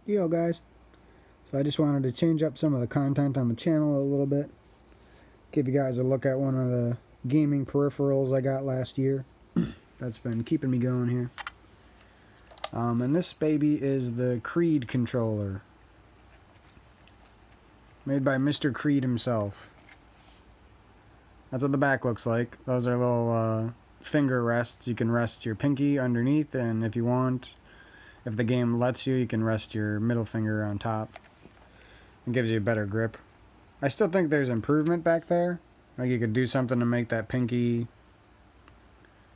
Yo guys, so I just wanted to change up some of the content on the channel a little bit. Give you guys a look at one of the gaming peripherals I got last year. That's been keeping me going here. And this baby is the Cre3d controller. Made by Mr. Cre3d himself. That's what the back looks like. Those are little finger rests. You can rest your pinky underneath, and if you want, if the game lets you, you can rest your middle finger on top. It gives you a better grip. I still think there's improvement back there. Like you could do something to make that pinky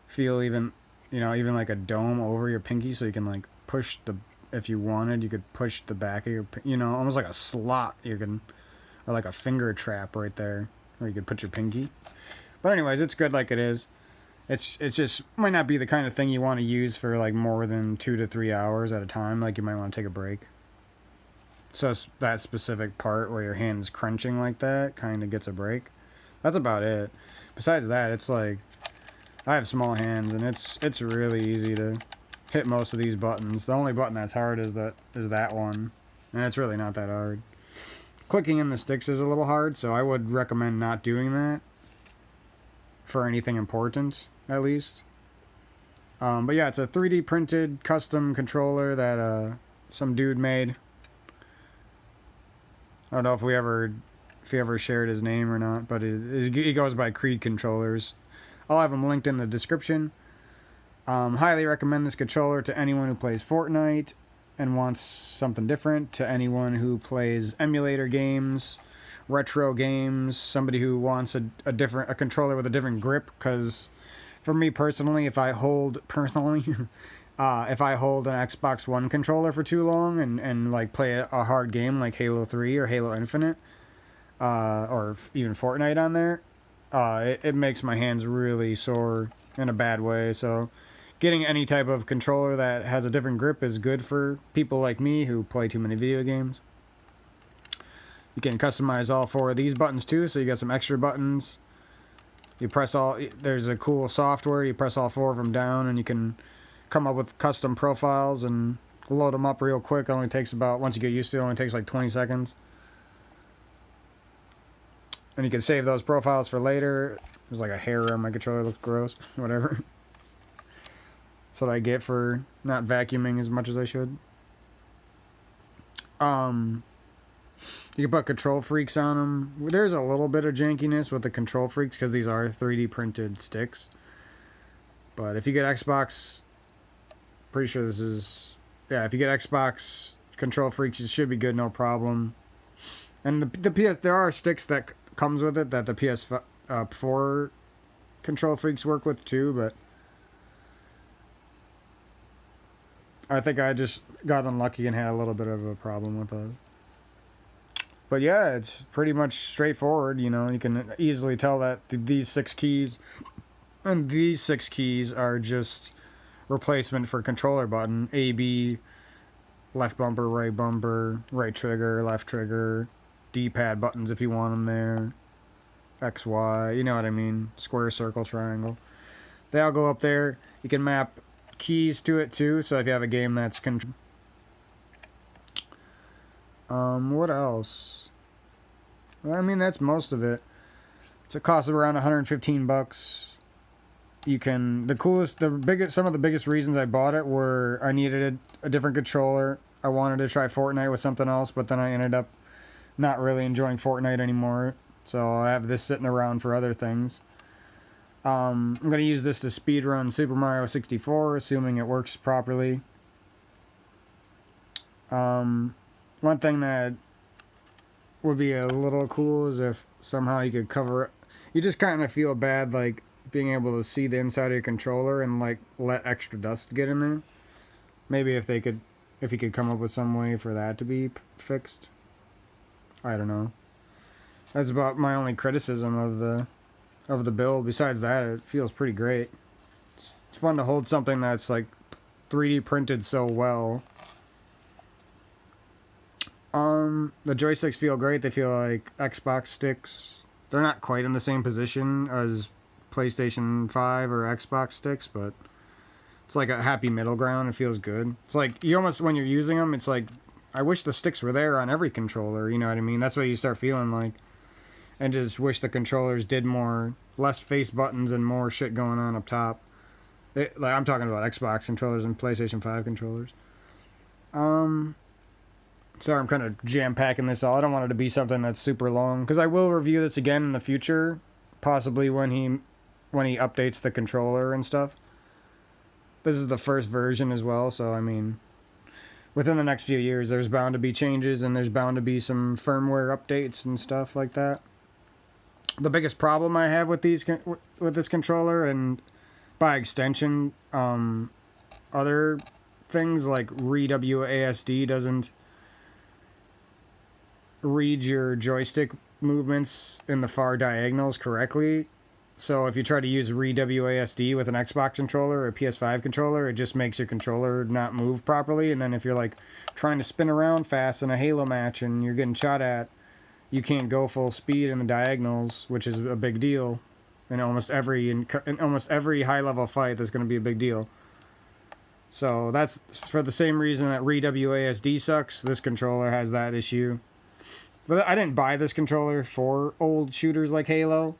feel even, even like a dome over your pinky, so you can like push the, if you wanted, you could push the back of your, almost like a slot. You can, or like a finger trap right there, where you could put your pinky. But anyways, it's good like it is. It's just might not be the kind of thing you want to use for like more than 2 to 3 hours at a time. Like you might want to take a break. So that specific part where your hand's crunching like that kind of gets a break. That's about it. Besides that, it's like I have small hands and it's really easy to hit most of these buttons. The only button that's hard is that one, and it's really not that hard. Clicking in the sticks is a little hard, so I would recommend not doing that for anything important, at least. But yeah, it's a 3D printed custom controller that some dude made. I don't know if he ever shared his name or not, but he goes by Cre3d Controllers. I'll have him linked in the description. Highly recommend this controller to anyone who plays Fortnite and wants something different, to anyone who plays emulator games, retro games, somebody who wants a controller with a different grip, because for me personally, if I hold an Xbox One controller for too long and like play a hard game like Halo 3 or Halo Infinite, or even Fortnite on there, it makes my hands really sore in a bad way. So getting any type of controller that has a different grip is good for people like me who play too many video games. You can customize all 4 of these buttons too, so you got some extra buttons. You press there's a cool software, you press all 4 of them down and you can come up with custom profiles and load them up real quick. It only takes about, once you get used to it, only takes like 20 seconds. And you can save those profiles for later. There's like a hair on my controller, looks gross, whatever. That's what I get for not vacuuming as much as I should. You can put control freaks on them. There's a little bit of jankiness with the control freaks because these are 3D printed sticks. But if you get Xbox, pretty sure this is, yeah, if you get Xbox control freaks, it should be good, no problem. And the PS, there are sticks that comes with it that the PS4 control freaks work with too, but I think I just got unlucky and had a little bit of a problem with those. But yeah, it's pretty much straightforward, you can easily tell that these 6 keys and these 6 keys are just replacement for controller button. A, B, left bumper, right trigger, left trigger, D-pad buttons if you want them there, X, Y, you know what I mean, square, circle, triangle. They all go up there. You can map keys to it too, so if you have a game that's what else? Well, I mean, that's most of it. It's a cost of around 115 bucks. You can, some of the biggest reasons I bought it were I needed a different controller. I wanted to try Fortnite with something else, but then I ended up not really enjoying Fortnite anymore. So I have this sitting around for other things. I'm going to use this to speedrun Super Mario 64, assuming it works properly. One thing that would be a little cool is if somehow you could cover it. You just kind of feel bad, like, being able to see the inside of your controller and, like, let extra dust get in there. Maybe if you could come up with some way for that to be fixed. I don't know. That's about my only criticism of the build. Besides that, it feels pretty great. It's fun to hold something that's like 3D printed so well. The joysticks feel great. They feel like Xbox sticks. They're not quite in the same position as PlayStation 5 or Xbox sticks, but it's like a happy middle ground. It feels good. It's like you almost, when you're using them, it's like I wish the sticks were there on every controller, you know what I mean? That's what you start feeling like. And just wish the controllers did more, less face buttons and more shit going on up top. Like, I'm talking about Xbox controllers and PlayStation 5 controllers. Sorry, I'm kind of jam-packing this all. I don't want it to be something that's super long, because I will review this again in the future, possibly when he updates the controller and stuff. This is the first version as well, so I mean, within the next few years, there's bound to be changes, and there's bound to be some firmware updates and stuff like that. The biggest problem I have with this controller, and by extension, other things like WASD doesn't read your joystick movements in the far diagonals correctly. So if you try to use WASD with an Xbox controller or a PS5 controller, it just makes your controller not move properly. And then if you're like trying to spin around fast in a Halo match and you're getting shot at, you can't go full speed in the diagonals, which is a big deal. In almost every high level fight, that's going to be a big deal. So that's for the same reason that WASD sucks. This controller has that issue. But I didn't buy this controller for old shooters like Halo.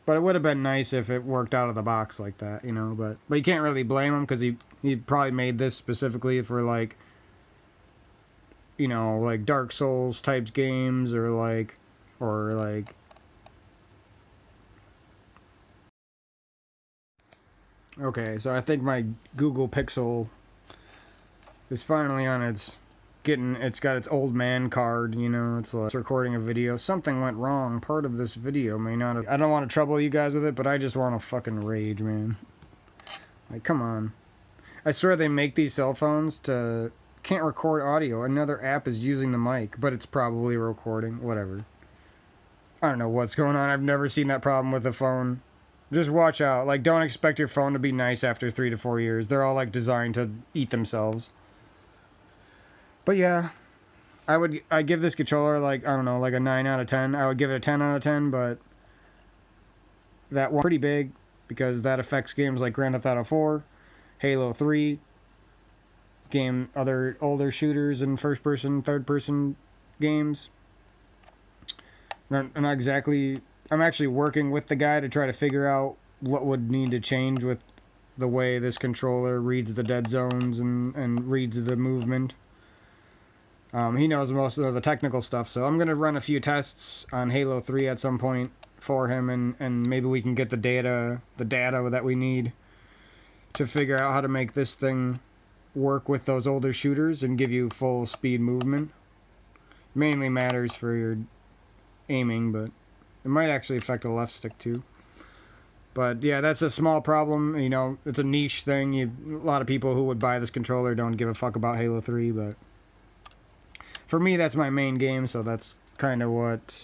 But it would have been nice if it worked out of the box like that, you know. But you can't really blame him, because he probably made this specifically for, like, you know, like Dark Souls type games, or like okay, so I think my Google Pixel is finally on it's got its old man card, you know. It's recording a video. Something went wrong. Part of this video may not have... I don't want to trouble you guys with it, but I just want to fucking rage, man. Like, come on. I swear they make these cell phones to... Can't record audio. Another app is using the mic, but it's probably recording. Whatever. I don't know what's going on. I've never seen that problem with a phone. Just watch out. Like, don't expect your phone to be nice after 3 to 4 years. They're all, like, designed to eat themselves. But yeah, I give this controller, like, I don't know, like a 9 out of 10. I would give it a 10 out of 10, but that one's pretty big, because that affects games like Grand Theft Auto 4, Halo 3, other older shooters and first-person, third-person games. Not exactly... I'm actually working with the guy to try to figure out what would need to change with the way this controller reads the dead zones and reads the movement. He knows most of the technical stuff, so I'm going to run a few tests on Halo 3 at some point for him, and maybe we can get the data that we need to figure out how to make this thing work with those older shooters and give you full speed movement. Mainly matters for your aiming, but it might actually affect the left stick too. But yeah, that's a small problem, you know. It's a niche thing. A lot of people who would buy this controller don't give a fuck about Halo 3, but for me, that's my main game, so that's kind of what...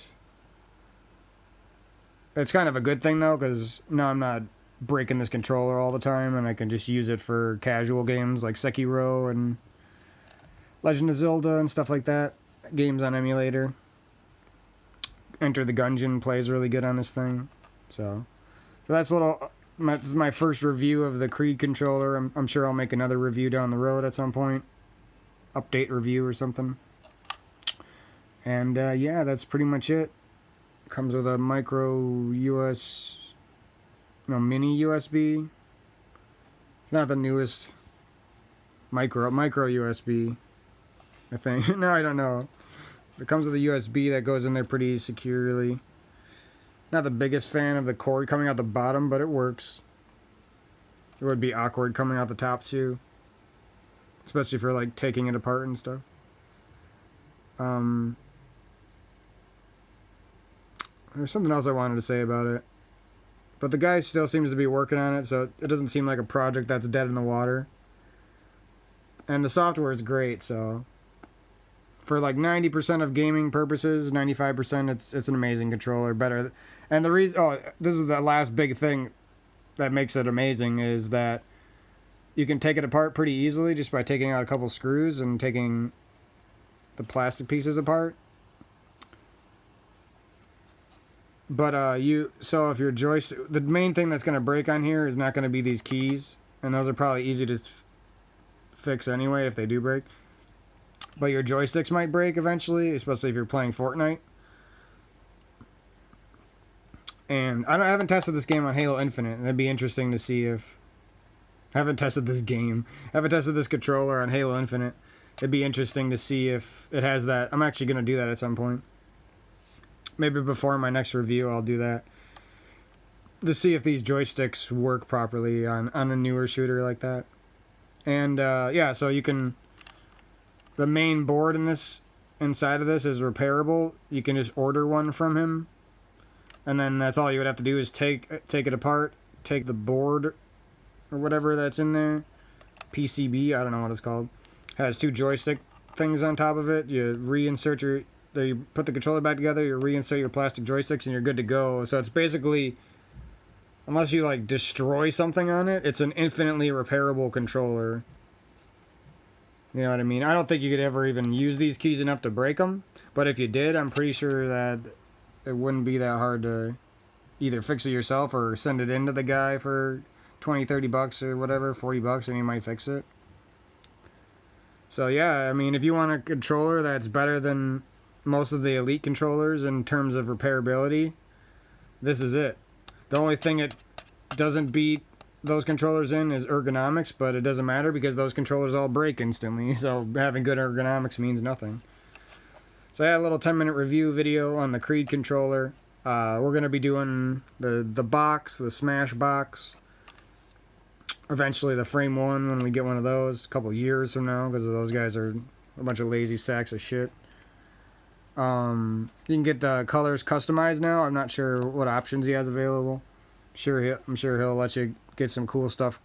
It's kind of a good thing, though, because now I'm not breaking this controller all the time, and I can just use it for casual games like Sekiro and Legend of Zelda and stuff like that. Games on emulator. Enter the Gungeon plays really good on this thing. So that's this is my first review of the Cre3d controller. I'm sure I'll make another review down the road at some point. Update review or something. And yeah, that's pretty much it. Comes with a mini USB. It's not the newest micro USB, I think. No, I don't know. It comes with a USB that goes in there pretty securely. Not the biggest fan of the cord coming out the bottom, but it works. It would be awkward coming out the top too, especially for like taking it apart and stuff. There's something else I wanted to say about it, but the guy still seems to be working on it, so it doesn't seem like a project that's dead in the water. And the software is great, so for like 90% of gaming purposes, 95%, it's an amazing controller. Better, and the reason, this is the last big thing that makes it amazing, is that you can take it apart pretty easily just by taking out a couple screws and taking the plastic pieces apart. But so if your joystick, the main thing that's going to break on here is not going to be these keys, and those are probably easy to fix anyway if they do break. but your joysticks might break eventually, especially if you're playing Fortnite. And I haven't tested this game on Halo Infinite. That'd be interesting to see if... I haven't tested this game. I haven't tested this controller on Halo Infinite. It'd be interesting to see if it has that. I'm actually going to do that at some point. Maybe before my next review, I'll do that. To see if these joysticks work properly on a newer shooter like that. And, yeah, so you can... The main board inside of this is repairable. You can just order one from him. And then that's all you would have to do is take it apart, take the board or whatever that's in there. PCB, I don't know what it's called. Has two joystick things on top of it. You you put the controller back together, you reinsert your plastic joysticks, and you're good to go. So it's basically, unless you like destroy something on it, it's an infinitely repairable controller. You know what I mean? I don't think you could ever even use these keys enough to break them. But if you did, I'm pretty sure that it wouldn't be that hard to either fix it yourself or send it into the guy for 20, 30 bucks or whatever, 40 bucks, and he might fix it. So yeah, I mean, if you want a controller that's better than most of the Elite controllers in terms of repairability, this is it. The only thing it doesn't beat those controllers in is ergonomics, but it doesn't matter because those controllers all break instantly, so having good ergonomics means nothing. So I had a little 10-minute review video on the Cre3d controller. We're going to be doing the box, the Smash box. Eventually the frame one when we get one of those a couple years from now, because those guys are a bunch of lazy sacks of shit. You can get the colors customized now. I'm not sure what options he has available. I'm sure he'll let you get some cool stuff,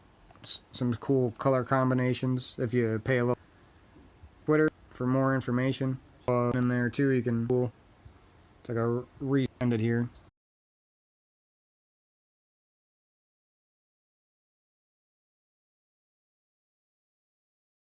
some cool color combinations if you pay a little. Twitter for more information. In there too, you can. It's like a resend it here.